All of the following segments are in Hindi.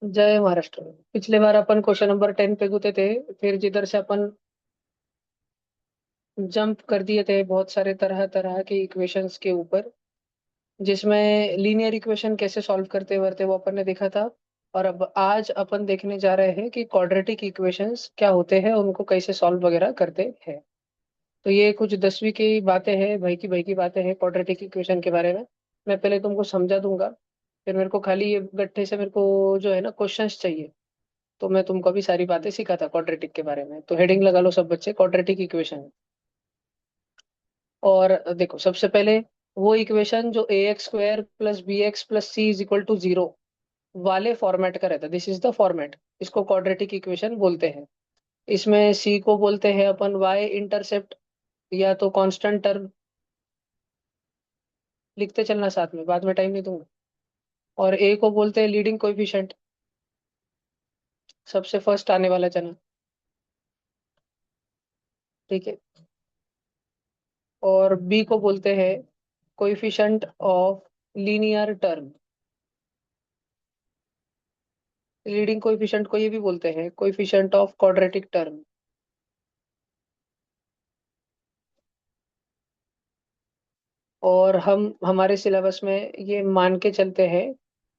जय महाराष्ट्र। पिछले बार अपन क्वेश्चन नंबर 10 पे गुते थे। फिर जिधर से अपन जंप कर दिए थे बहुत सारे तरह तरह के इक्वेशंस के ऊपर, जिसमें लीनियर इक्वेशन कैसे सॉल्व करते वरते वो अपन ने देखा था। और अब आज अपन देखने जा रहे हैं कि क्वाड्रेटिक इक्वेशंस क्या होते हैं, उनको कैसे सॉल्व वगैरह करते हैं। तो ये कुछ 10वीं की बातें हैं, भाई की बातें हैं क्वाड्रेटिक इक्वेशन के बारे में। मैं पहले तुमको समझा दूंगा, फिर मेरे को खाली ये गट्ठे से मेरे को जो है ना क्वेश्चंस चाहिए। तो मैं तुमको अभी सारी बातें सिखाता क्वाड्रेटिक के बारे में। तो हेडिंग लगा लो सब बच्चे, क्वाड्रेटिक इक्वेशन। और देखो सबसे पहले वो इक्वेशन जो ax² + bx + c = 0 वाले फॉर्मेट का रहता है, दिस इज द फॉर्मेट, इसको क्वाड्रेटिक इक्वेशन बोलते हैं। इसमें c को बोलते हैं अपन y इंटरसेप्ट, या तो कांस्टेंट टर्म। लिखते चलना साथ में, बाद में टाइम नहीं दूंगा। और a को बोलते हैं लीडिंग कोएफिशिएंट, सबसे फर्स्ट आने वाला जना। ठीक है। और b को बोलते हैं coefficient of linear term. Leading coefficient को ये भी बोलते हैं कोएफिशिएंट ऑफ क्वाड्रेटिक टर्म। और हम हमारे सिलेबस में ये मान के चलते हैं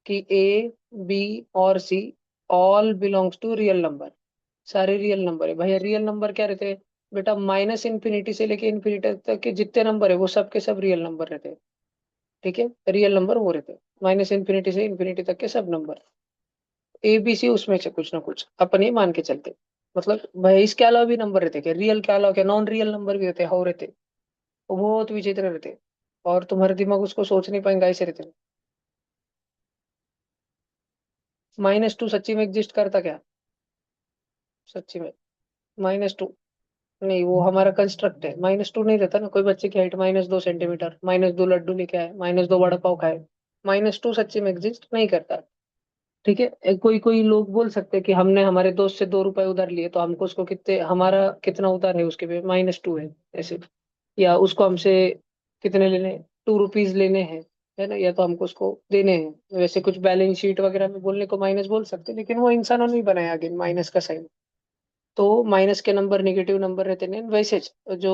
कि ए, बी और C all belongs to real number. सारे रियल नंबर है भैया। रियल नंबर क्या रहते हैं बेटा? माइनस इन्फिनिटी से लेके इन्फिनिटी तक के जितने नंबर है वो सब के सब रियल नंबर रहते हैं। ठीक है, रियल नंबर वो रहते हैं माइनस इन्फिनिटी से इन्फिनिटी तक के सब नंबर। ए बी सी उसमें से कुछ ना कुछ अपन ये मान के चलते। मतलब भाई इसके अलावा भी नंबर रहते हैं, रियल के अलावा क्या नॉन रियल नंबर भी होते हैं, हाउ रहते हैं। वो बहुत विचित्र रहते हैं, और तुम्हारे दिमाग उसको सोच नहीं पाएंगे, ऐसे रहते हैं। -2 सच्ची में एग्जिस्ट करता क्या? सच्ची में -2 नहीं, वो हमारा कंस्ट्रक्ट है। -2 नहीं रहता ना। कोई बच्चे की हाइट -2 सेंटीमीटर, -2 लड्डू लेके आए, -2 वड़ा पाव खाए, -2 सच्ची में एग्जिस्ट नहीं करता। ठीक है। कोई कोई लोग बोल सकते हैं कि हमने हमारे दोस्त से 2 रुपए उधार लिए तो हमको उसको कितने, हमारा कितना उधार है उसके पे -2 है, ऐसे। या उसको हमसे कितने लेने, 2 रुपीज लेने हैं, है ना, या तो हमको उसको देने हैं। वैसे कुछ बैलेंस शीट वगैरह में बोलने को माइनस बोल सकते हैं, लेकिन वो इंसानों ने ही बनाया आगे माइनस का साइन। तो माइनस के नंबर नेगेटिव नंबर रहते हैं। वैसे जो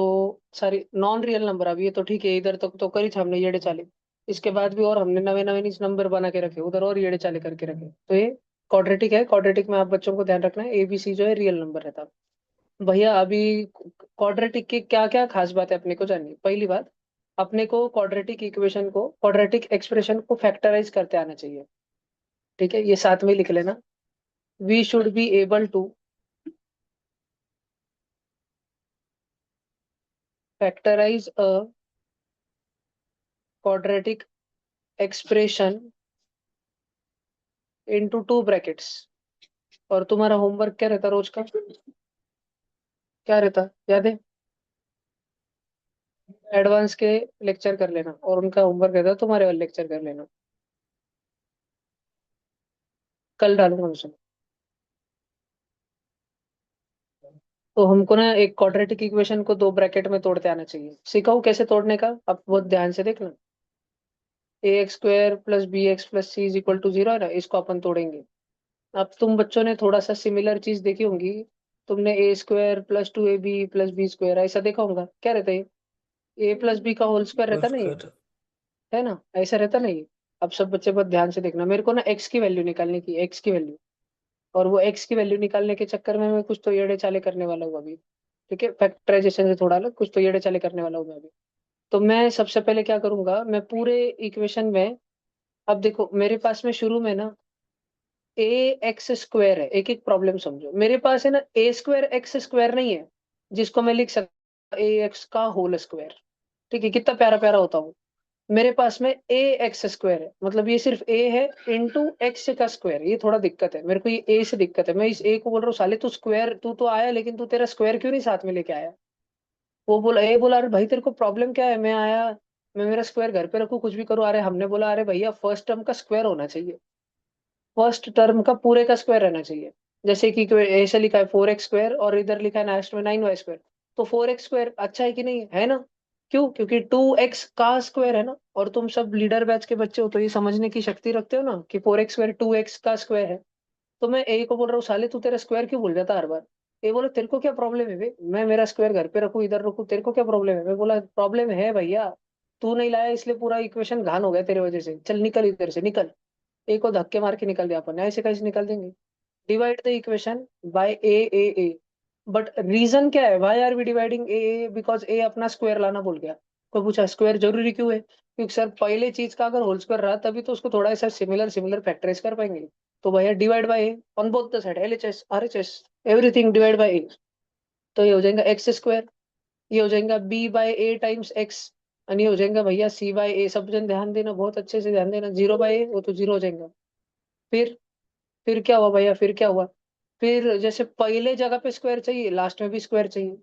सारी नॉन रियल नंबर, अब ये तो ठीक है, इधर तक तो करी थी हमने येड़े चाले। इसके बाद भी और हमने नवे नवे नीच नंबर बना के रखे, उधर और येड़े चाले करके रखे। तो ये क्वाड्रेटिक है। क्वाड्रेटिक में आप बच्चों को ध्यान रखना है, ए बी सी जो है रियल नंबर रहता है। भैया अभी क्वाड्रेटिक की क्या क्या खास बात है अपने को जाननी है। पहली बात, अपने को क्वाड्रेटिक इक्वेशन को, क्वाड्रेटिक एक्सप्रेशन को फैक्टराइज करते आना चाहिए। ठीक है, ये साथ में लिख लेना। We should be able to factorise a quadratic expression into 2 brackets. और तुम्हारा होमवर्क क्या रहता रोज का? क्या रहता याद है? एडवांस के लेक्चर कर लेना, और उनका होमवर्क रहता तुम्हारे वाले लेक्चर कर लेना। कल डालूंगा उसे। तो हमको ना एक क्वाड्रेटिक इक्वेशन को 2 ब्रैकेट में तोड़ते आना चाहिए। सिखाओ कैसे तोड़ने का, अब बहुत ध्यान से देखना। ax² + bx + c = 0 है ना, इसको अपन तोड़ेंगे। अब तुम बच्चों ने थोड़ा सा सिमिलर चीज देखी होंगी। तुमने a² + 2ab + b² ऐसा देखा होगा, क्या रहता है? a + b का होल स्क्वायर रहता नहीं है? उसका है ना, ऐसा रहता नहीं है। अब सब बच्चे बहुत ध्यान से देखना, मेरे को ना एक्स की वैल्यू निकालने की, एक्स की वैल्यू। और वो एक्स की वैल्यू निकालने के चक्कर में मैं कुछ तो येड़े चाले करने वाला हूँ अभी। ठीक है, फैक्टराइजेशन से थोड़ा अलग, कुछ तो येड़े चाले करने वाला हूँ मैं अभी। तो मैं सबसे पहले क्या करूंगा, मैं पूरे इक्वेशन में, अब देखो मेरे पास में शुरू में ना ax² है। एक एक प्रॉब्लम समझो, मेरे पास है ना a²x² नहीं है, जिसको मैं लिख सकता ax का होल स्क्वायर। ठीक है, कितना प्यारा प्यारा होता हूँ। मेरे पास में ax² है, मतलब ये सिर्फ a है इंटू एक्स का स्क्वायर। ये थोड़ा दिक्कत है मेरे को, ये a से दिक्कत है। मैं इस a को बोल रहा हूँ साले तू स्क्वायर, तू तो आया लेकिन तू तेरा स्क्वायर क्यों नहीं साथ में लेके आया? वो बोला, ए बोला अरे भाई तेरे को प्रॉब्लम क्या है? मैं आया, मैं मेरा स्क्वायर घर पे रखूँ कुछ भी करूँ। अरे हमने बोला अरे भैया फर्स्ट टर्म का स्क्वायर होना चाहिए, फर्स्ट टर्म का पूरे का स्क्वायर रहना चाहिए। जैसे कि ऐसे लिखा है 4x² और इधर लिखा है लास्ट में 9y²। तो 4x² अच्छा है कि नहीं है ना? क्यों? क्योंकि 2x का स्क्वायर है ना। और तुम सब लीडर बैच के बच्चे हो तो ये समझने की शक्ति रखते हो ना कि 4x² 2x का स्क्वायर है। तो मैं ए को बोल रहा हूँ साले तू तेरा स्क्वायर क्यों भूल जाता हर बार। ये बोले तेरे को क्या प्रॉब्लम है बे, मैं मेरा स्क्वायर घर पे रखूँ इधर रखूँ, तेरे को क्या प्रॉब्लम है। मैं बोला प्रॉब्लम है भैया, तू नहीं लाया इसलिए पूरा इक्वेशन घान हो गया तेरे वजह से, चल निकल इधर से निकल। ए को धक्के मार के निकल दिया अपन, ऐसे कैसे निकल देंगे। Divide the equation by A. But reason क्या है, why are we dividing A, because A अपना स्क्वायर लाना भूल गया। कोई पूछा स्क्वायर जरूरी क्यों है, क्योंकि सर पहले चीज का अगर होल स्क्वायर रहा तभी तो उसको थोड़ा सा सिमिलर सिमिलर फैक्टराइज कर पाएंगे। तो भैया divide by A on both the side, LHS RHS everything divide by A. तो ये हो जाएगा एक्स स्क्वायर, ये हो जाएगा B by A times X, और ये हो जाएगा भैया सी बाय ए। सब जन ध्यान देना, बहुत अच्छे से ध्यान देना, जीरो बाय ए वो तो जीरो हो जाएगा। फिर फिर क्या हुआ भैया, फिर क्या हुआ, फिर जैसे पहले जगह पे स्क्वायर चाहिए लास्ट में भी स्क्वायर चाहिए।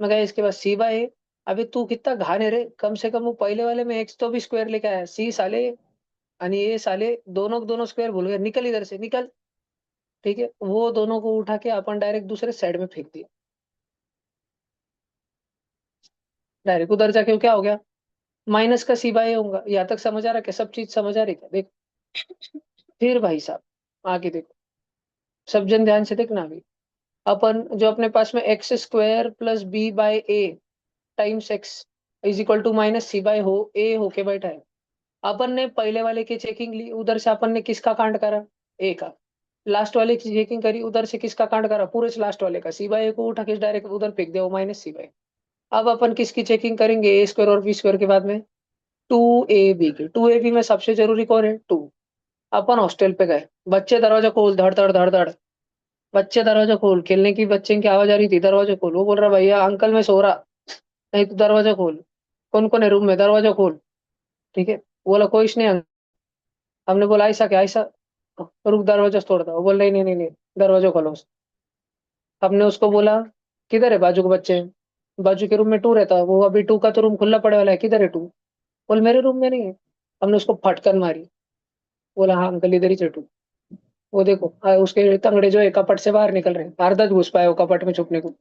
मैं कहा इसके बाद सी बाय ए। अभी तू कितना घाने रे, कम से कम वो पहले वाले में एक्स तो भी स्क्वायर लेके आया, सी साले यानी ये साले दोनों दोनों स्क्वायर भूल गए, निकल इधर से निकल। ठीक है, वो दोनों को उठा के अपन डायरेक्ट दूसरे साइड में फेंक दिया, डायरेक्ट उधर जाके क्या हो गया, माइनस का सी बाय ए होगा। यहाँ तक समझ आ रहा है क्या, सब चीज समझ आ रही क्या, देख। फिर भाई साहब आगे देखो, सब जन ध्यान से देखना अभी। अपन जो अपने पास में x square plus b by A times x is equal to minus c by हो ए होके बैठा है। अपन ने पहले वाले की चेकिंग ली, उधर से अपन ने किसका कांड करा, ए का। लास्ट वाले की चेकिंग करी, उधर से किसका कांड करा, पूरे से लास्ट वाले का, सी बाय ए को उठा के डायरेक्ट उधर फेंक दिया, वो माइनस सी बाय। अब अपन किसकी चेकिंग करेंगे, ए स्क्वायर और बी स्क्वायर के बाद में टू ए बी की। टू ए बी में सबसे जरूरी कौन है, टू। अपन हॉस्टल पे गए, बच्चे दरवाजा खोल, धड़ धड़ धड़ धड़। बच्चे दरवाजा खोल, खेलने की बच्चे की आवाज आ रही थी, दरवाजा खोल। वो बोल रहा भैया अंकल मैं सो रहा, नहीं तो दरवाजा खोल। कौन कौन है रूम में, दरवाजा खोल। ठीक है, बोला कोई नहीं हमने बोला ऐसा क्या ऐसा, रुक दरवाजा तोड़ दो। वो बोल नहीं नहीं नहीं नहीं, दरवाजा खोलो। हमने उसको बोला किधर है बाजू के बच्चे, बाजू के रूम में टू रहता, वो अभी टू का तो रूम खुला पड़ा वाला है, किधर है टू। बोल मेरे रूम में नहीं है। हमने उसको फटकन मारी, बोला हाँ अंकल इधर ही से टू। वो देखो उसके तंगड़े जो है कपट से बाहर निकल रहे हैं, अर्धा घुस पाए वो कपट में छुपने को,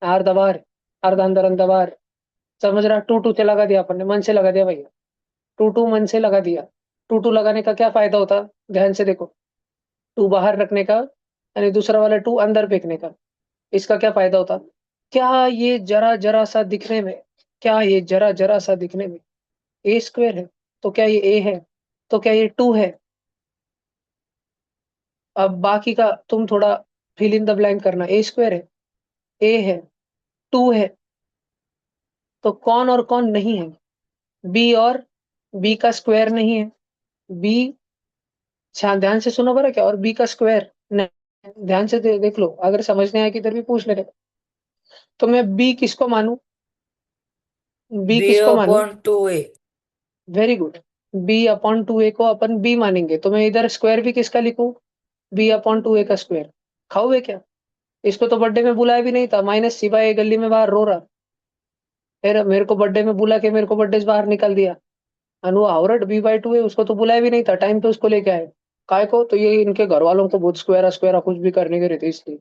अर्धा बाहर, अर्धा अंदर अंदर बाहर। समझ रहा, टू टू से लगा दिया अपन ने, मन से लगा दिया भैया, टू टू मन से लगा दिया। टू टू लगाने का क्या फायदा होता, ध्यान से देखो, टू बाहर रखने का यानी दूसरा वाला टू अंदर फेंकने का, इसका क्या फायदा होता। क्या ये जरा जरा सा दिखने में, क्या ये जरा जरा सा दिखने में ए स्क्वायर है, तो क्या ये ए है, तो क्या ये टू है। अब बाकी का तुम थोड़ा फिल इन द ब्लैंक करना, ए स्क्वायर है, ए है, टू है, तो कौन और कौन नहीं है, बी और बी का स्क्वायर नहीं है। बी, ध्यान से सुनो बरा, क्या और बी का स्क्वायर नहीं, ध्यान से देख लो, अगर समझने आए कि इधर भी पूछ ले। तो मैं बी किसको मानूं, बी बी किसको मानूं, upon two A. Very good. B upon two A को अपन बी मानेंगे, तो मैं इधर स्क्वायर भी किसका लिखूं, बी अपॉन टू ए का स्क्वायर। खाओगे क्या, इसको तो बर्थडे में बुलाया भी नहीं था, माइनस सी बाय गली में बाहर रो रहा, फिर मेरे को बर्थडे में बुला के मेरे को बर्थडे से बाहर निकाल दिया। अनु आवरट बी बाय टू है, उसको तो बुलाया भी नहीं था, टाइम पे उसको लेके आए। काय को, तो ये इनके घर वालों को बहुत स्क्वायर स्क्वायर कुछ भी करने के रहते इसलिए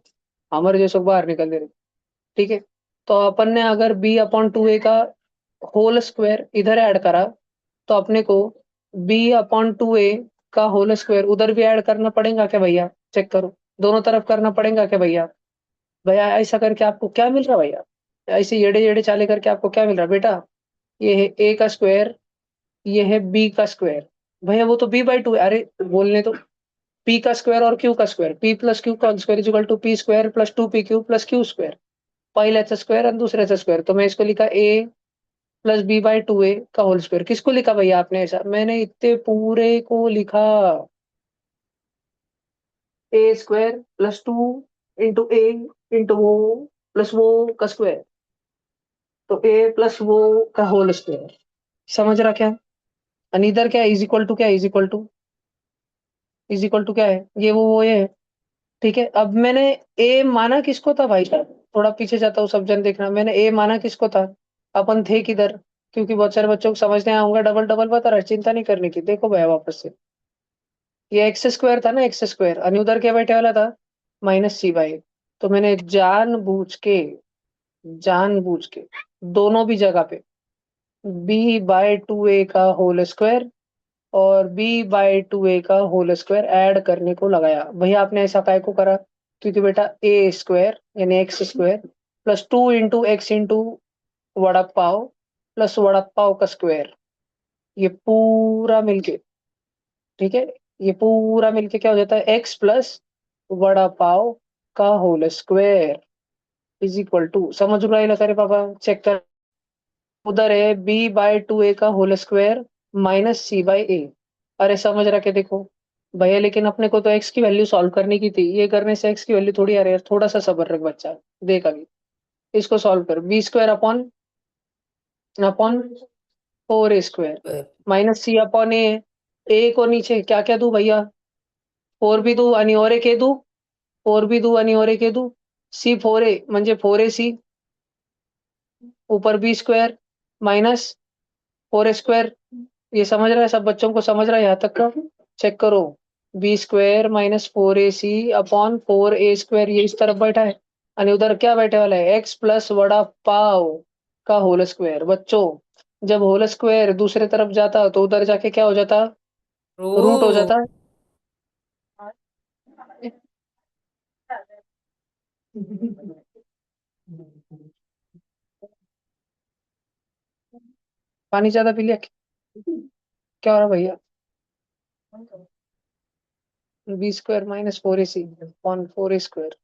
हमारे जैसे को बाहर निकल दे रहे। ठीक है, तो अपन ने अगर बी अपॉन टू ए का होल स्क्वायर इधर ऐड करा, तो अपने को बी अपॉन टू ए का होल स्क्वायर उधर भी ऐड करना पड़ेगा क्या भैया, चेक करो, दोनों तरफ करना पड़ेगा क्या भैया। भैया ऐसा करके आपको क्या मिल रहा भैया, ऐसे येड़े येड़े चाले करके आपको क्या मिल रहा बेटा, ये है ए का स्क्वायर, ये है बी का स्क्वायर। भैया वो तो बी बाई टू है, अरे बोलने तो, पी का स्क्वायर और क्यू का स्क्वायर, पी प्लस क्यू का square is equal to p square plus two p q plus q square. पहले स्क्वायर और दूसरे स्क्वायर, तो मैं इसको लिखा a plus b by two a का होल स्क्वायर। किसको लिखा भैया आपने ऐसा, मैंने इतने पूरे को लिखा, ए square plus two into a into वो प्लस वो का स्क्वायर, तो ए प्लस वो का होल स्क्वायर। समझ रहा क्या, और इधर क्या इज इक्वल टू, क्या is equal to, is equal to क्या है, ये वो ये। ठीक है, अब मैंने ए माना किसको था भाई साहब, थोड़ा पीछे जाता हूँ सब जन देखना, मैंने ए माना किसको था, अपन थे किधर, क्योंकि बहुत सारे बच्चों को समझने आऊंगा, डबल डबल बता रहा है, चिंता नहीं करने की। देखो भैया वापस से, ये एक्स स्क्वायर था ना, एक्स स्क्वायर, और उधर क्या बैठे वाला था, माइनस सी बाई। तो मैंने जानबूझ के दोनों भी जगह पे बी बाय टू ए का होल स्क्वायर और b/2a का होल स्क्वायर ऐड करने को लगाया। भैया आपने ऐसा काय को करा? क्योंकि बेटा ए स्क्वायर यानी X square plus 2 × x into vada pav plus vada pav का स्क्वायर, ये पूरा मिलके, ठीक है, ये पूरा मिलके क्या हो जाता है? एक्स प्लस वड़ा पाव का whole square is equal to, समझ रहा है ना करे पापा? चेक कर, उधर है b/2a का होल स्क्वायर माइनस c/a। अरे समझ रहा के देखो भैया, लेकिन अपने को तो x की वैल्यू सॉल्व करने की थी, ये करने से x की वैल्यू थोड़ी आ रही है। थोड़ा सा सब्र रख बच्चा, देख अभी इसको सॉल्व कर। b² upon upon 4a² minus c upon A को नीचे क्या क्या दू भैया? 4 भी दू आणि और एक ए दू, 4 भी दू आणि और एक ए दू, c4a म्हणजे 4ac, ऊपर b² माइनस 4a²। ये समझ रहा है? सब बच्चों को समझ रहा है यहाँ तक का? चेक करो, b² minus 4ac upon 4a², ये इस तरफ बैठा है और उधर क्या बैठे वाला है? x प्लस वड़ा पाव का होल स्क्वायर। बच्चों जब होल स्क्वायर दूसरे तरफ जाता तो उधर जाके क्या हो जाता? रूट हो ओ। जाता है। पानी ज्यादा पी लिया क्या हो रहा भैया? b² minus 4ac upon 4a²,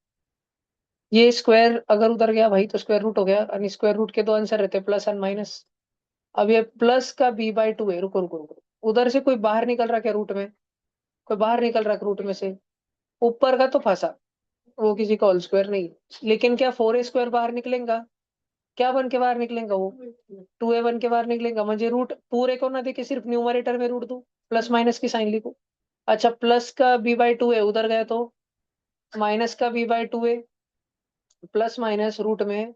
ये स्क्वायर अगर उधर गया भाई तो स्क्वायर रूट हो गया, और स्क्वायर रूट के दो आंसर रहते हैं, प्लस एंड माइनस। अब ये प्लस का b/2 है, रुको रुको रुको, उधर से कोई बाहर निकल रहा क्या रूट में? कोई बाहर निकल रहा है रूट में से? ऊपर का तो फंसा, वो किसी का होल स्क्वायर नहीं, लेकिन क्या 4a² बाहर निकलेगा? क्या बन के बाहर निकलेगा वो? 2a बन के बाहर निकलेगा, म्हणजे रूट पूरे को ना देके सिर्फ न्यूमरेटर में रूट दो, प्लस माइनस की साइन लिखो। अच्छा प्लस का b/2 है, उधर गया तो माइनस का b/2 है, प्लस माइनस रूट में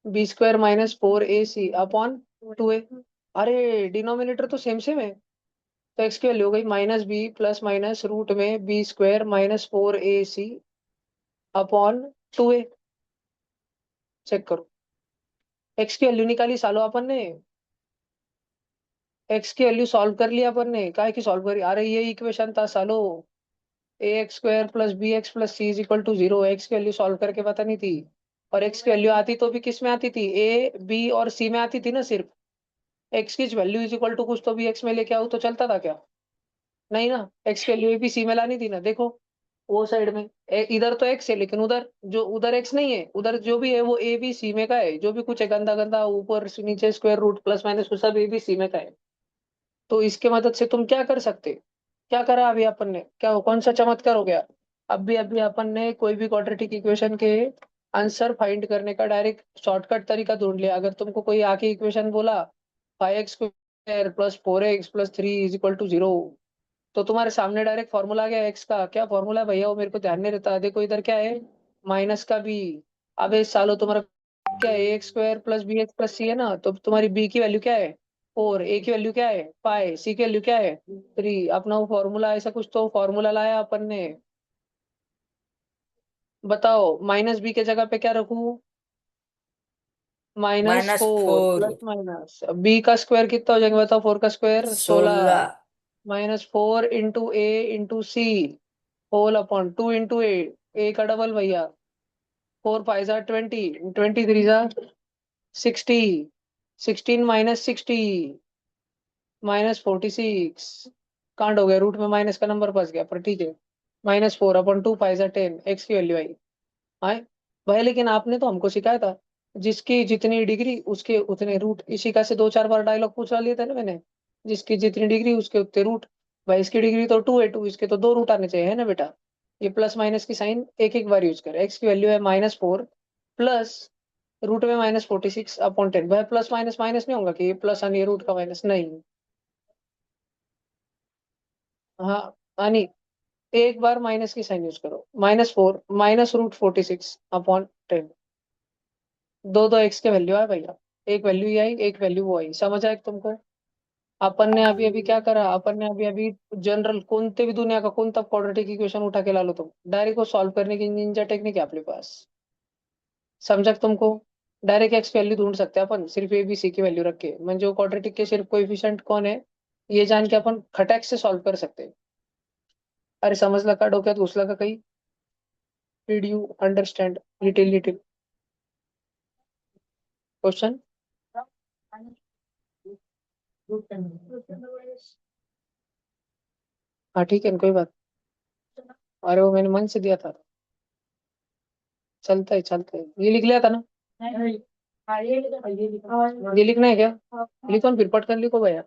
b² minus 4ac upon 2a। अरे डिनोमिनेटर तो सेम सेम है, तो एक्स की वैल्यू हो गई minus b plus minus root में b² minus 4ac upon 2a। Check करो, एक्स की वैल्यू निकाली सालो अपन ने, एक्स की वैल्यू सॉल्व कर लिया अपन ने, काय की सॉल्व करी? अरे ये इक्वेशन था सालो, ax² plus bx plus c is equal to 0। X की वैल्यू सॉल्व करके पता नहीं थी, और एक्स की वैल्यू आती तो भी किस में आती थी? ए बी और सी में आती थी ना सिर्फ। एक्स की वैल्यू इज इक्वल टू कुछ तो भी एक्स में लेके आओ तो चलता था क्या? नहीं ना, एक्स की वैल्यू भी सी में लानी थी ना। देखो वो साइड में इधर तो एक्स है, लेकिन उधर जो उधर एक्स नहीं है, उधर जो भी है वो ए बी सी में का है, जो भी कुछ है गंदा गंदा ऊपर से नीचे स्क्वायर रूट प्लस माइनस वो सब ए बी सी में का है। तो इसके मदद से तुम क्या कर सकते? क्या करा अभी अपन ने? क्या कौन सा चमत्कार हो गया? अभी अभी अपन ने कोई भी क्वाड्रेटिक इक्वेशन के आंसर फाइंड करने का डायरेक्ट शॉर्टकट तरीका ढूंढ लिया। अगर तुमको कोई आके इक्वेशन बोला 5x² plus 4x plus 3 is equal to 0, तो तुम्हारे सामने डायरेक्ट फॉर्मूला आ गया एक्स का। क्या फॉर्मूला है भैया? वो मेरे को ध्यान नहीं रहता, देखो इधर क्या है, माइनस का बी। अबे सालो तुम्हारा क्या है? a² प्लस bx प्लस सी है ना, तो तुम्हारी b की वैल्यू क्या है? 4, a की वैल्यू क्या है? 5, c की वैल्यू क्या है? 3। अपना वो फॉर्मूला ऐसा कुछ तो फॉर्मूला लाया अपन ने। बताओ माइनस बी के जगह पे क्या रखूं? Minus four -4। Plus minus b का स्क्वायर कितना हो जाएगा बताओ? 4 का square 16 16। Minus 4 into a into c whole upon 2 into a का डबल भैया, 4 5 जा 20, 23 जा 60, 16 माइनस 60 -46। कांड हो गया, रूट में माइनस का नंबर फंस गया, पर ठीक है। -4/2 5 जा 10, एक्स की वैल्यू आई। आए भाई, लेकिन आपने तो हमको सिखाया था जिसकी जितनी डिग्री उसके उतने रूट। इसी का से 2 4 बार डायलॉग पूछा लिया था ना मैंने, जिसकी जितनी डिग्री उसके उतने रूट। भाई इसकी डिग्री तो 2 है, 2 इसके तो 2 रूट आने चाहिए, है ना बेटा? ये प्लस माइनस की साइन एक एक बार यूज कर, एक्स की वैल्यू है -4 प्लस रूट में -46/10। भाई प्लस माइनस माइनस नहीं होगा कि ये प्लस और ये रूट का माइनस नहीं? हाँ, यानी एक बार माइनस की साइन यूज करो, -4 माइनस रूट 46/10। दो दो एक्स के वैल्यू आए भैया, एक वैल्यू ये आई एक वैल्यू वो आई, समझ आए तुमको? अपन ने अभी अभी क्या करा? अपन ने अभी अभी जनरल कोणते भी दुनिया का कोणता क्वाड्रेटिक इक्वेशन उठा के ला लो तुम, डायरेक्ट वो सॉल्व करने की निंजा टेक्निक है अपने पास। समझा तुमको? डायरेक्ट एक्स वैल्यू ढूंढ सकते हैं अपन सिर्फ ए बी सी की वैल्यू रख के, म्हणजे क्वाड्रेटिक के सिर्फ कोएफिशिएंट कौन है? ये जान के अपन खटैक से सॉल्व कर सकते हैं. अरे समजला का डोक्यात घुसला का काही? Did you understand little little question? हाँ ठीक है, कोई बात. अरे वो मैंने मन से दिया था. चलता है चलता है, ये लिख लिया था ना? ये लिखना है क्या? लिखो ना फिर, पट कर लिखो भैया.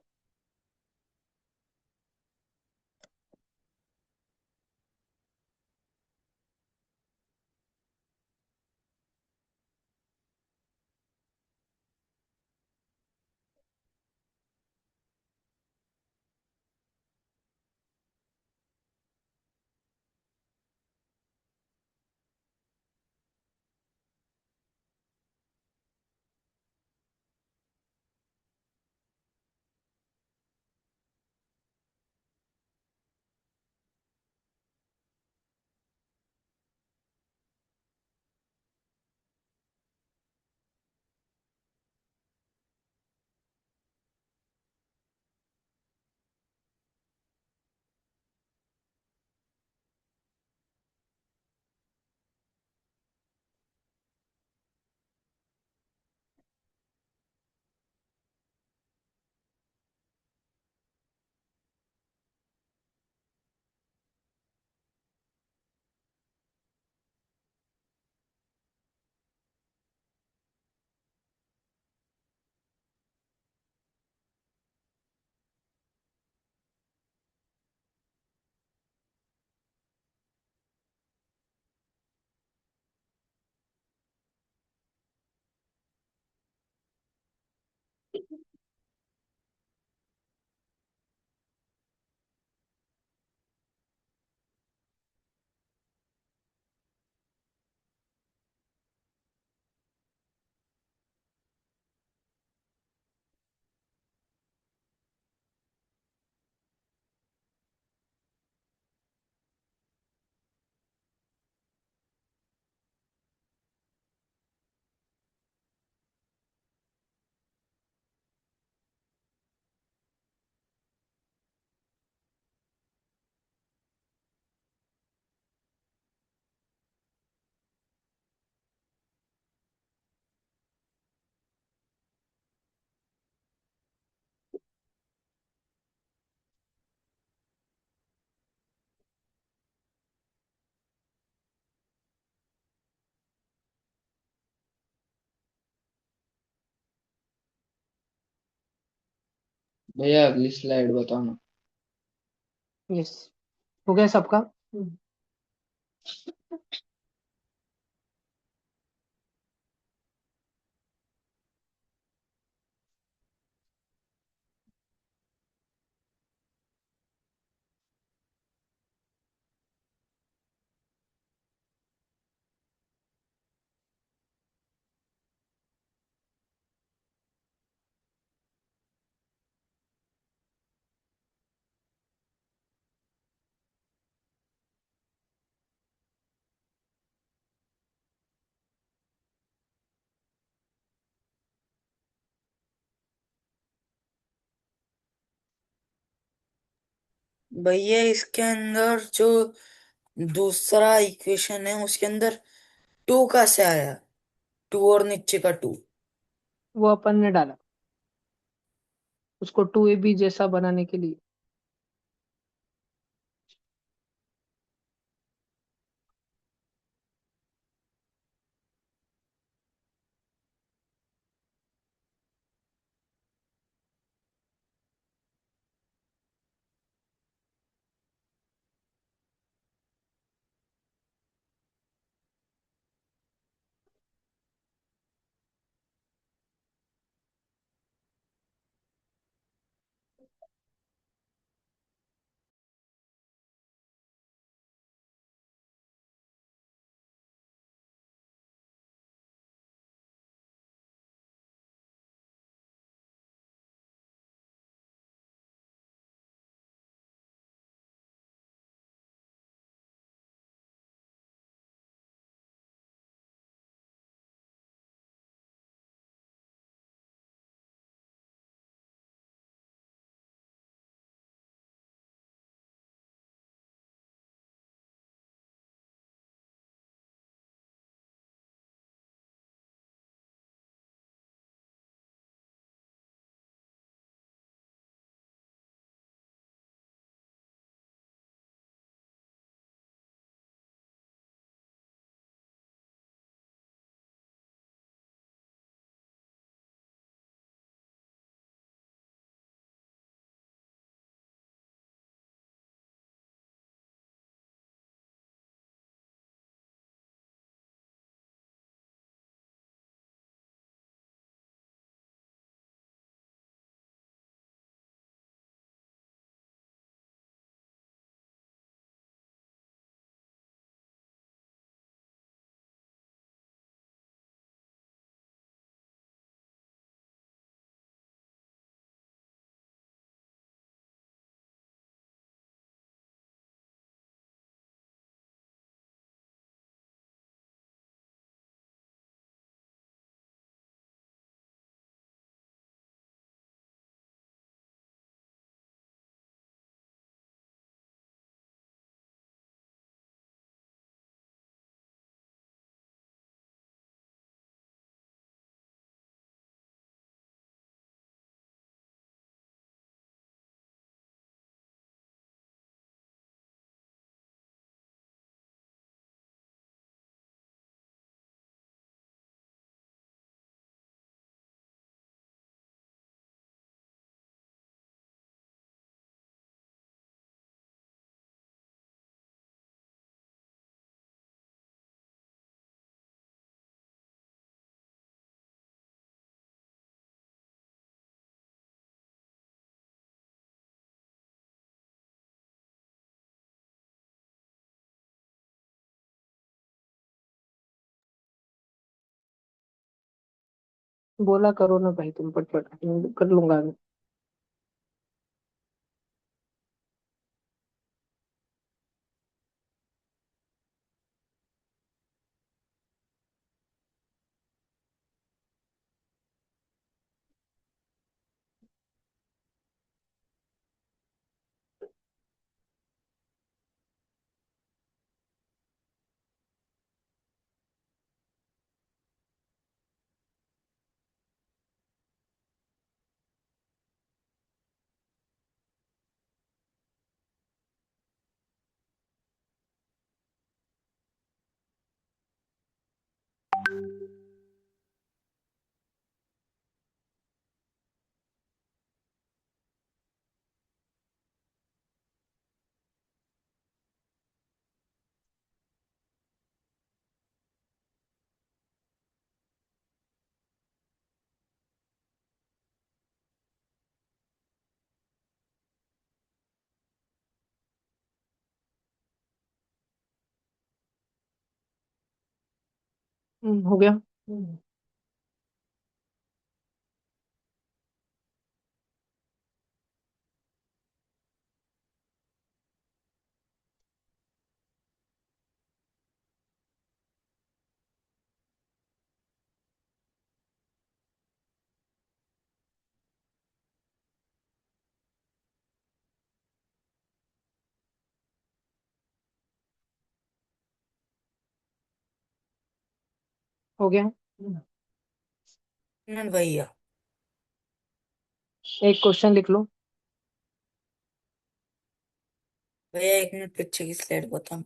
भैया अगली स्लाइड बताओ ना। यस. हो गया सबका? भैया इसके अंदर जो दूसरा इक्वेशन है उसके अंदर टू कहाँ से आया? टू और नीचे का टू। वो अपन ने डाला उसको 2ab जैसा बनाने के लिए. बोला करो ना भाई, तुम पटपट कर लूंगा मैं। हो गया। हो गया। मिनट भैया। एक क्वेश्चन लिख लो। भैया 1 मिनट पीछे की स्लाइड बताओ।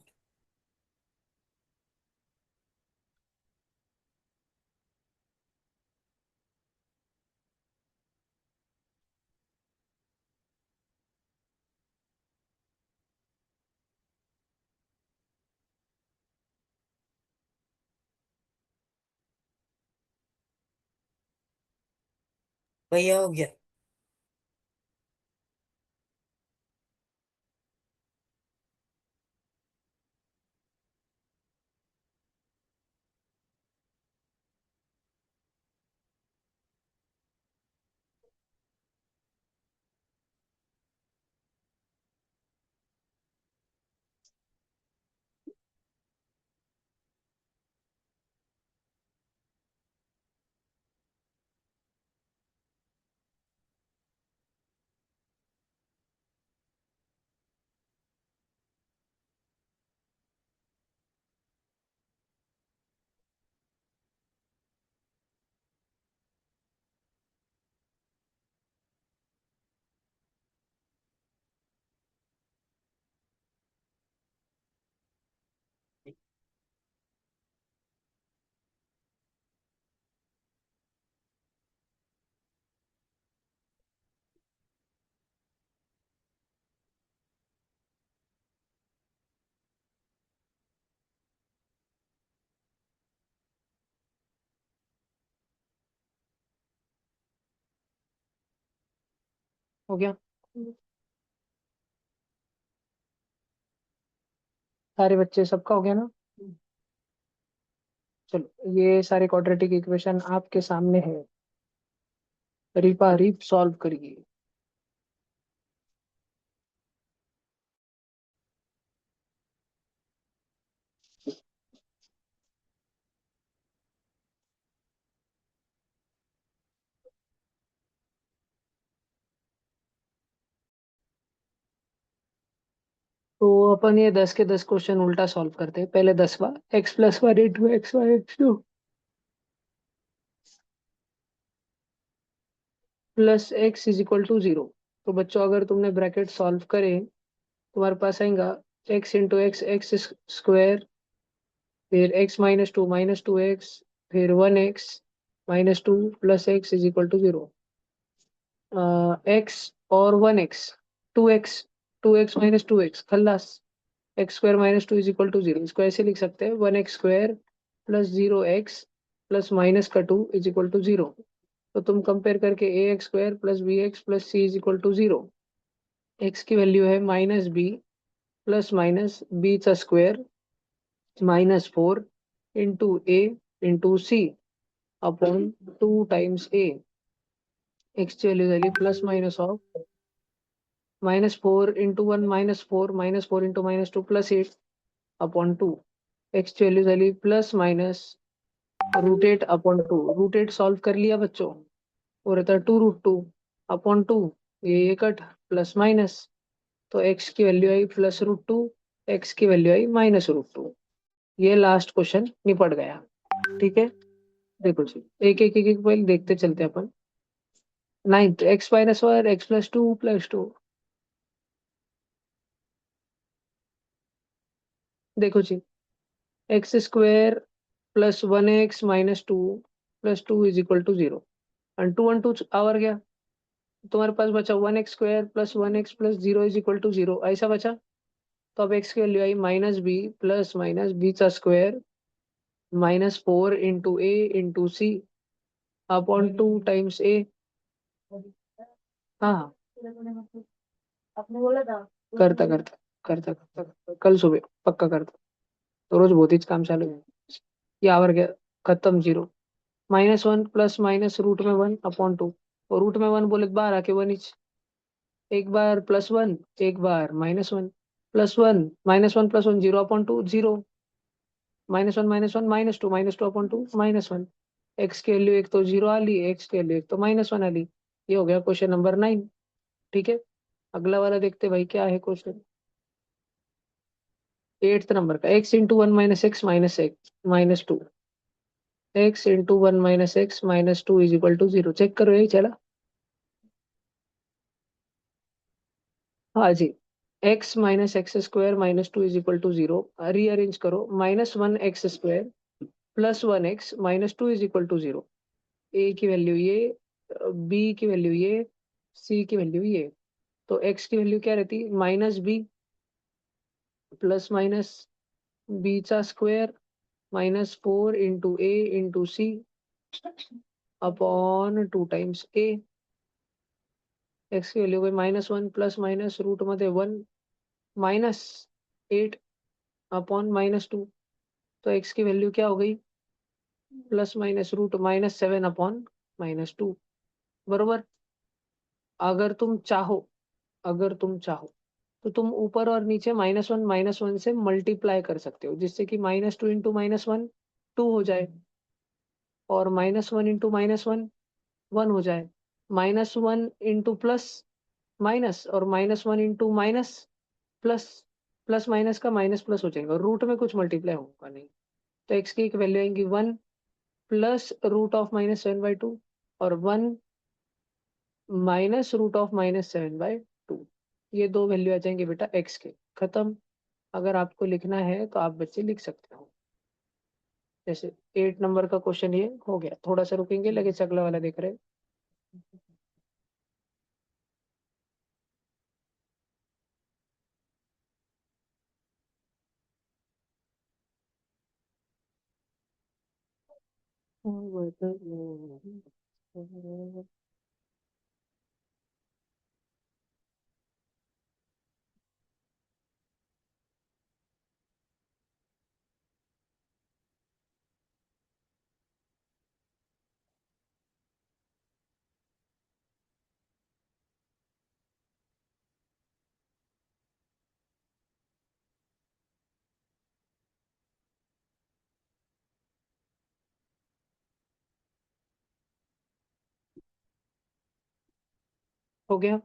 भैया हो गया। हो गया। सारे बच्चे सबका हो गया ना? चलो, ये सारे क्वाड्रेटिक इक्वेशन आपके सामने है। रीपा रीप सॉल्व करिए। तो अपन ये 10 के 10 क्वेश्चन उल्टा सॉल्व करते हैं। पहले 10वां, x+1 into x y x2 plus x is equal to 0। तो बच्चों, अगर तुमने ब्रैकेट सॉल्व करे, तुम्हारे पास आएगा x into x x square, फिर x-2 -2x, फिर 1x -2 plus x is equal to 0। X और 1x, 2x, 2x-2x Khallas. x² - 2 is equal to 0। इसको ऐसे लिख सकते हैं, 1x² plus 0x plus minus का 2 इज इक्वल टू 0। तो तुम कंपेयर करके ax² plus bx plus c is equal to 0। x की वैल्यू है -b प्लस माइनस b का square -4 into a into c. Upon 2 times a. x ची व्हॅल्यू झाली plus minus of -4 × 1 -4 -4 × -2 +8 upon 2. x की वैल्यू झाली प्लस माइनस √8 अपॉन 2. √8 सॉल्व कर लिया बच्चों, वो रहता है 2√2 अपॉन 2. ये कट प्लस माइनस, तो x की वैल्यू आई +√2, x की वैल्यू आई -√2. ये लास्ट क्वेश्चन निपट गया। ठीक है, देखो जी एक एक एक एक पहले देखते चलते अपन। 9th x-1 x +2 + 2। देखो जी x² + 1x - 2 + 2 = 0 और 2 और 2 आवर गया, तुम्हारे पास बचा 1x² + 1x + 0 = 0, ऐसा बचा। तो अब x की value I -b plus minus b² -4 × a × c upon 2 times a। हाँ, आपने बोला था करता करता करता करता करता, कल सुबह पक्का करता। तो रोज बहुत ही काम चालू है। ये आवर गया, खत्म, 0। -1 प्लस माइनस √1 अपॉन 2, और √1 बोले बाहर आके 1 एक बार +1 एक बार -1 +1 -1 + 1 0 अपॉन 2 0 -1 -1 -2 -2 अपॉन 2 -1। एक्स की वैल्यू एक तो 0 आ ली, एक्स की वैल्यू एक तो -1 आ ली। ये हो गया क्वेश्चन नंबर 9। ठीक है, अगला वाला देखते भाई क्या है क्वेश्चन। 8th नंबर का x × 1 - x -2 x × 1 - x -2 = 0। Check करो, यही चला। हाँ जी, x - x² -2 = 0। रीअरेंज करो, -1x² + 1x -2 = 0। a की वैल्यू ये, b की वैल्यू ये, c की वैल्यू ये। तो x की वैल्यू क्या रहती, -b plus minus b² -4 × a × c upon 2 times a। x की वैल्यू गई -1 प्लस माइनस रूट मध्ये 1 -8 अपॉन -2। तो x की वैल्यू क्या हो गई, प्लस माइनस रूट -7 अपॉन -2, बरोबर। अगर तुम चाहो, अगर तुम चाहो तो तुम ऊपर और नीचे -1 से मल्टीप्लाई कर सकते हो, जिससे कि -2 × -1 2 हो जाए, और -1 × -1 1 हो जाए। -1 × प्लस माइनस, और -1 × माइनस प्लस, प्लस माइनस का माइनस प्लस हो जाएगा, रूट में कुछ मल्टीप्लाई होगा नहीं। तो x की एक वैल्यू आएंगी 1 प्लस √−7/2 और 1 -√−7/2। ये दो वैल्यू आ जाएंगे बेटा x के, खत्म। अगर आपको लिखना है तो आप बच्चे लिख सकते हो। जैसे 8 नंबर का क्वेश्चन ये हो गया, थोड़ा सा रुकेंगे, लगे अगला वाला देख रहे हैं। हो गया।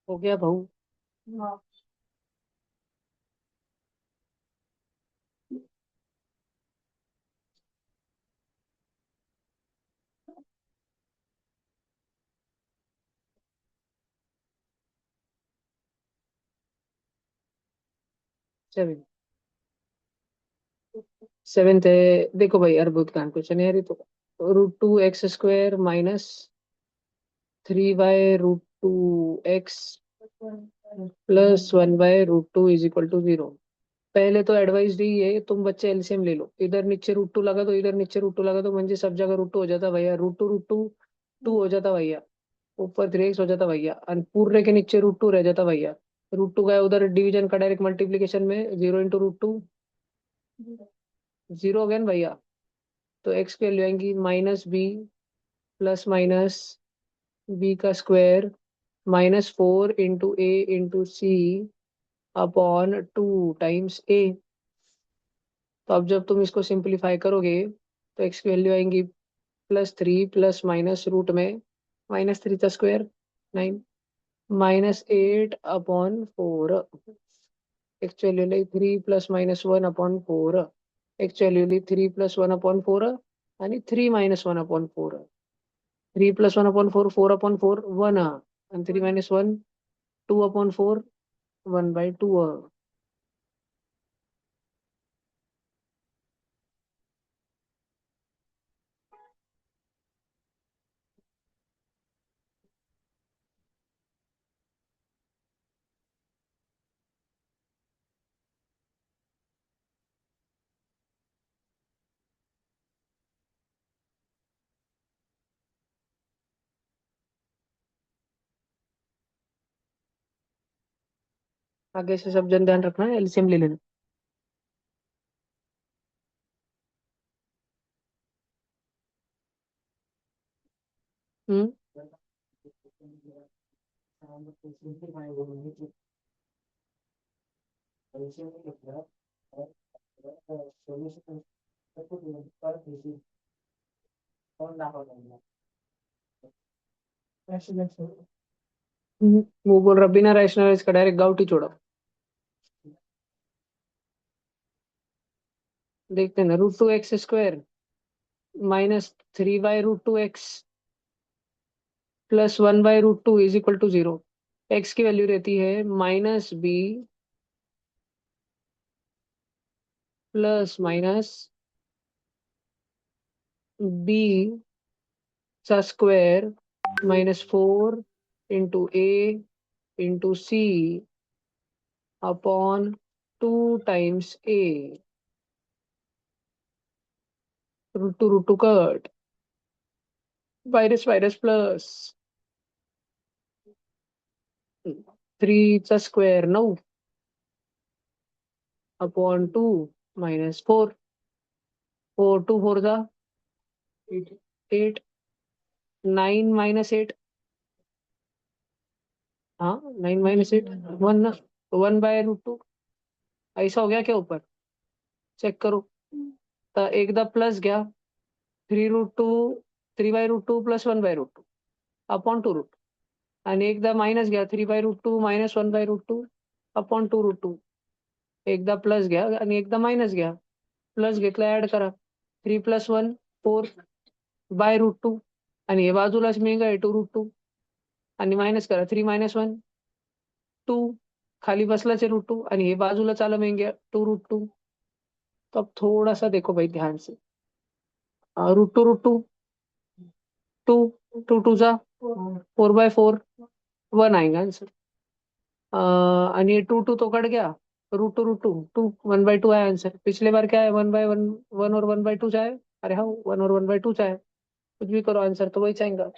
हो गया भाऊ। हाँ। 7। सेवेंथ है। देखो भाई अर्बुद खान क्वेश्चन है यार ये तो। √2x² minus 3/√2x +1/√2 is equal to 0। पहले तो एडवाइस दी है तुम बच्चे एलसीएम ले लो, इधर नीचे √2 लगा दो, इधर नीचे √2 लगा दो, म्हणजे सब जगह √2 हो जाता भैया। √2 2 हो जाता भैया, ऊपर 3x हो जाता भैया, और पूरे के नीचे √2 रह जाता भैया। √2 गया उधर डिवीजन का डायरेक्ट मल्टीप्लीकेशन में, 0 × √2 0 हो गया ना भैया। तो एक्स की वैल्यू आएंगी -b प्लस माइनस बी का square -4 × a × c upon 2 times a। तो अब जब तुम इसको सिंपलीफाई करोगे तो एक्स की वैल्यू आएंगी +3 प्लस माइनस रूट में -3 का square 9 -8/4। Actually 3 plus -1/4। Actually 3 plus 1/4 आणि 3 -1/4। 3 प्लस 1/4 4/4 1 आणि 3 -1 2/4 1/2। आगे से सब जन ध्यान रखना है, एलसीएम ले लेना। हम्म। वो बोल रहा बिना रैशनलाइज का डायरेक्ट गाउट ही छोड़ा। देखते हैं ना, √2x² -3/√2x +1/√2 is equal to 0। X की वैल्यू रहती है -b प्लस माइनस बी का square -4 × a × c upon 2 times a। √2 cut, minus plus 3 का स्क्वायर 9 अपॉन 2 -4। 4 2 4 जा 8। 9 -8। हाँ 9 -8 1 ना, 1/√2। ऐसा हो गया क्या ऊपर? चेक करो। तो एकदा प्लस घ्या 3√2 3/√2 +1/√2 अपॉन 2√2, आणि एकदा मायनस घ्या 3/√2 -1/√2 अपॉन 2√2। एकदा प्लस घ्या आणि एकदा मायनस घ्या, प्लस घेतला ऍड करा 3 + 1 4/√2, आणि हे बाजूलाच मिळेल 2√2, आणि मायनस करा 3 - 1 2, खाली बसलाच है √2, आणि हे बाजूला चाला मिळेल 2√2। तो अब थोड़ा सा देखो भाई ध्यान से। √2 2 2 2 जा 4/4 1 आएगा आंसर। आणि 2 2 तो कट गया, √2 2 1/2 आया आंसर। पिछले बार क्या है, 1/1 1 और 1/2 चाहे। अरे हाँ 1 और 1/2 चाहे, कुछ भी करो, आंसर तो वही चाहेगा।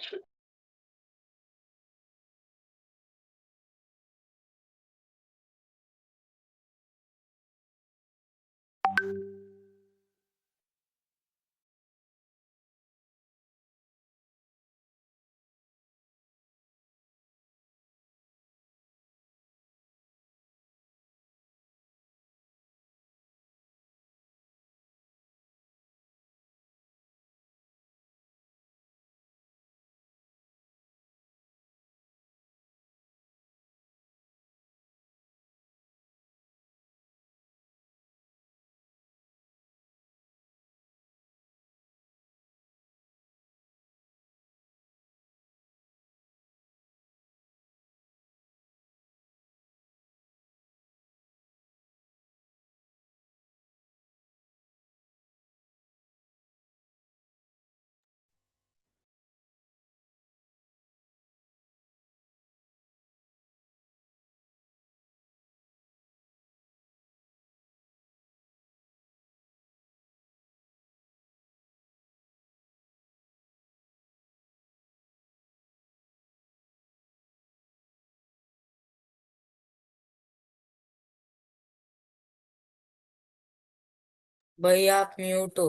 भाई आप म्यूट हो।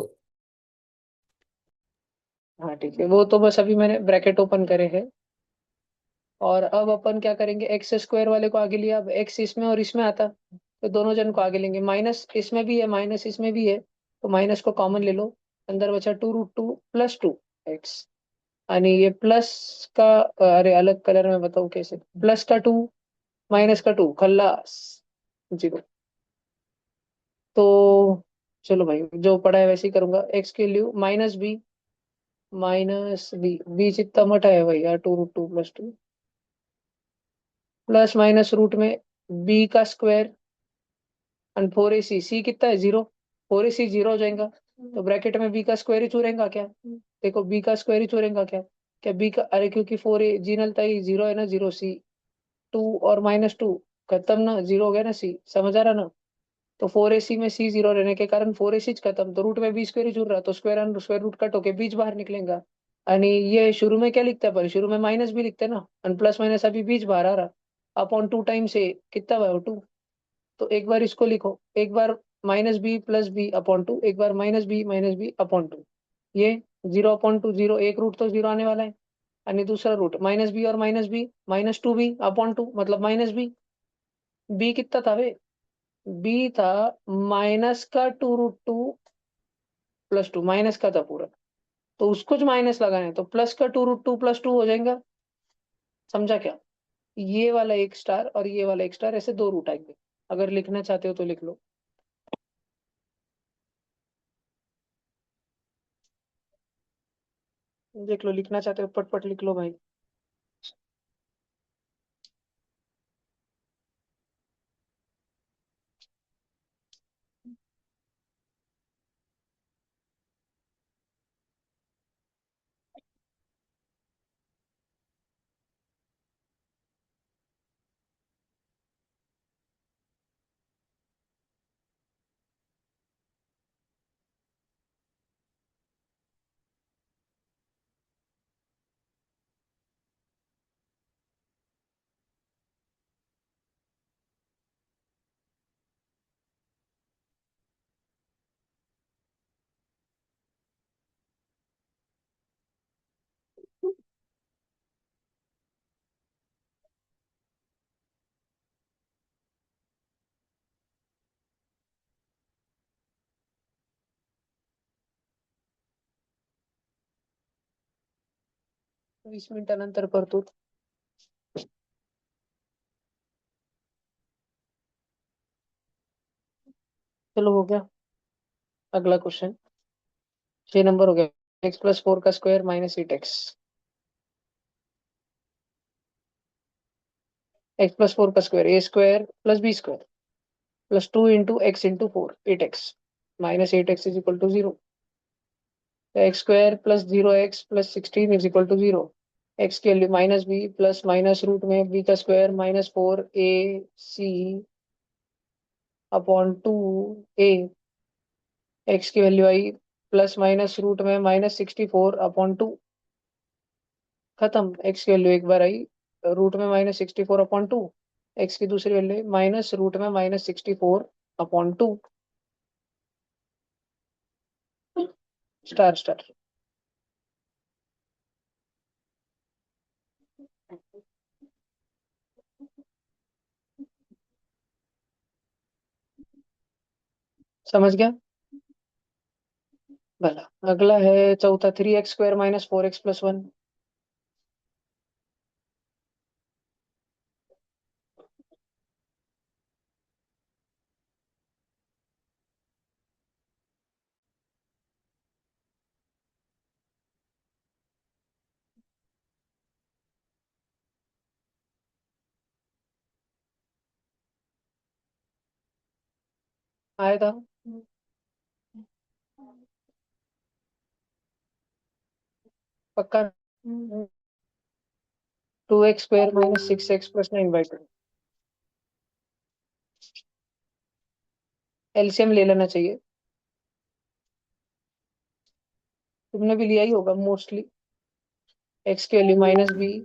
हाँ ठीक है, वो तो बस अभी मैंने ब्रैकेट ओपन करे हैं। और अब अपन क्या करेंगे, एक्स स्क्वायर वाले को आगे लिया, अब एक्स इसमें और इसमें आता, तो दोनों जन को आगे लेंगे। माइनस इसमें भी है, माइनस इसमें भी है, तो माइनस को कॉमन ले लो। अंदर बचा 2√2 + 2 एक्स। यानी ये प्लस का, अरे अलग कलर में बताऊँ कैसे, +2 -2 खल्लास, 0। तो चलो भाई, जो पढ़ा है वैसे ही करूंगा। एक्स के लिए -b बीच इतना मटा है भाई यार, 2√2 + 2, प्लस माइनस रूट में बी का स्क्वायर, एंड 4ac, सी कितना है 0, 4ac 0 हो जाएगा। तो ब्रैकेट में बी का स्क्वायर ही चुरेंगा क्या, देखो बी का स्क्वायर ही चुरेंगा क्या, क्या बी का, अरे क्योंकि 4a जी नलता ही 0 है ना, 0c, 2 और -2 खत्म ना, 0 हो गया ना, सी समझ आ रहा ना। तो 4ac में सी 0 रहने के कारण 4ac खत्म, तो रूट में बी स्क्वायर ही जुड़ रहा, तो square and square root cut होके बीच बाहर निकलेगा। यानी ये शुरू में क्या लिखते हैं अपन, शुरू में माइनस भी लिखते हैं ना, एंड प्लस माइनस अभी बीच बाहर आ रहा, अपॉन 2 टाइम्स ए कितना हुआ 2। तो एक बार इसको लिखो, एक बार -b + b/2, एक बार -b - b/2, ये 0/2 0, एक रूट तो 0 आने वाला है। यानी दूसरा रूट -b और -b -2b/2, मतलब -b, b कितना था वे, बी था -2√2 + 2, माइनस का था पूरा, तो उसको जो माइनस लगाना है तो प्लस का 2√2 + 2 हो जाएगा। समझा क्या, ये वाला एक स्टार और ये वाला एक स्टार, ऐसे दो रूट आएंगे। अगर लिखना चाहते हो तो लिख लो, देख लो, लिखना चाहते हो पटपट लिख लो भाई। वीस मिनिटानंतर करतो. चलो हो गया, अगला क्वेश्चन 6 नंबर हो गया। x + 4 का स्क्वायर -8x, x + 4 का square a² + b² +2 into x into 4, 8x, -8x = 0। x² + 0x + 16 = 0। x के लिए -b प्लस माइनस रूट में b का स्क्वायर -4ac/2a, x की वैल्यू आई प्लस माइनस रूट में -64/2, खत्म। x की वैल्यू एक बार आई रूट में -64/2, x की दूसरी वैल्यू माइनस रूट में -64/2, स्टार स्टार। समझ गया भला। अगला है चौथा, 3x² - 4x + 1, आया था पक्का। 2x² - 6x + 9/2, एलसीएम ले लेना चाहिए, तुमने भी लिया ही होगा मोस्टली। एक्स के लिए -b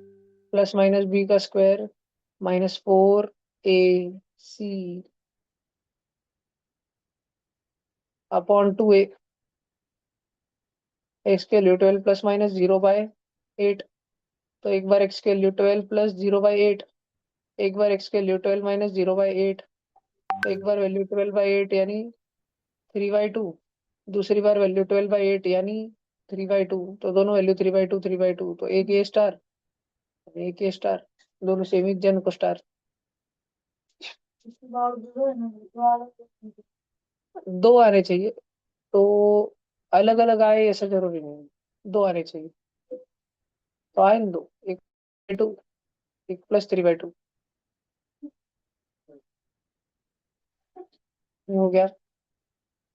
प्लस माइनस b का square -4ac upon 2a, x के वैल्यू 12 प्लस माइनस 0/8। तो एक बार एक्स के वैल्यू 12 प्लस 0/8, एक बार एक्स के वैल्यू 12 माइनस 0/8, तो एक बार वैल्यू 12/8 यानी 3/2, दूसरी बार वैल्यू 12/8 यानी 3/2। तो दोनों वैल्यू 3/2 3/2, तो एक ए स्टार, एक ए स्टार, दोनों सेम, एक जन को स्टार। दो आने चाहिए, तो अलग अलग आए ऐसा जरूरी नहीं है, दो आने चाहिए। तो आए ना दो, एक 2, एक प्लस 3/2 हो गया।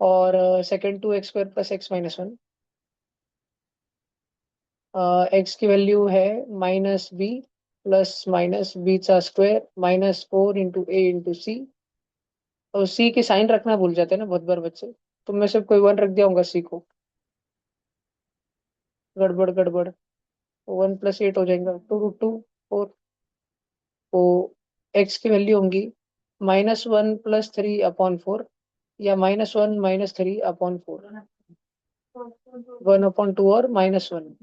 और second 2x² plus x minus 1, x की वैल्यू है -b प्लस माइनस बी चा स्क्वायर -4 इंटू ए इंटू सी। और सी के साइन रखना भूल जाते हैं ना बहुत बार बच्चे, तुम में से कोई 1 रख दिया होगा सी को, गड़बड़ गड़बड़। 1 + 8 हो जाएगा, 2√2 4। तो एक्स की वैल्यू होंगी -1 + 3/4, या -1 - 3/4, 1/2 और -1।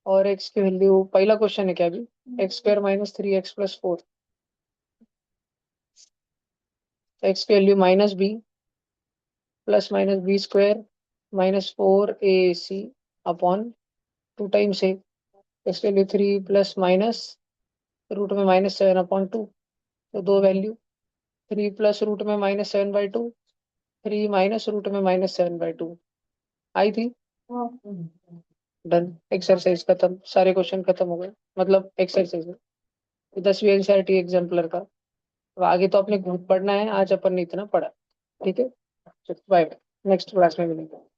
और एक्स की वैल्यू, पहला क्वेश्चन है क्या अभी, x² -3x + 4। एक्स की value -b plus minus B square -4ac upon 2 times A. इसके लिए 3 प्लस माइनस रूट में -7/2, तो दो वैल्यू, 3 प्लस रूट में -7/2, 3 माइनस रूट में -7/2 आई थी। डन, एक्सरसाइज खत्म, सारे क्वेश्चन खत्म हो गए, मतलब एक्सरसाइज 10वीं एनसीईआरटी एग्जाम्पलर का। अब आगे तो अपने ग्रुप पढ़ना है, आज अपन ने इतना पढ़ा। ठीक है, बाय बाय, नेक्स्ट क्लास में मिलेंगे।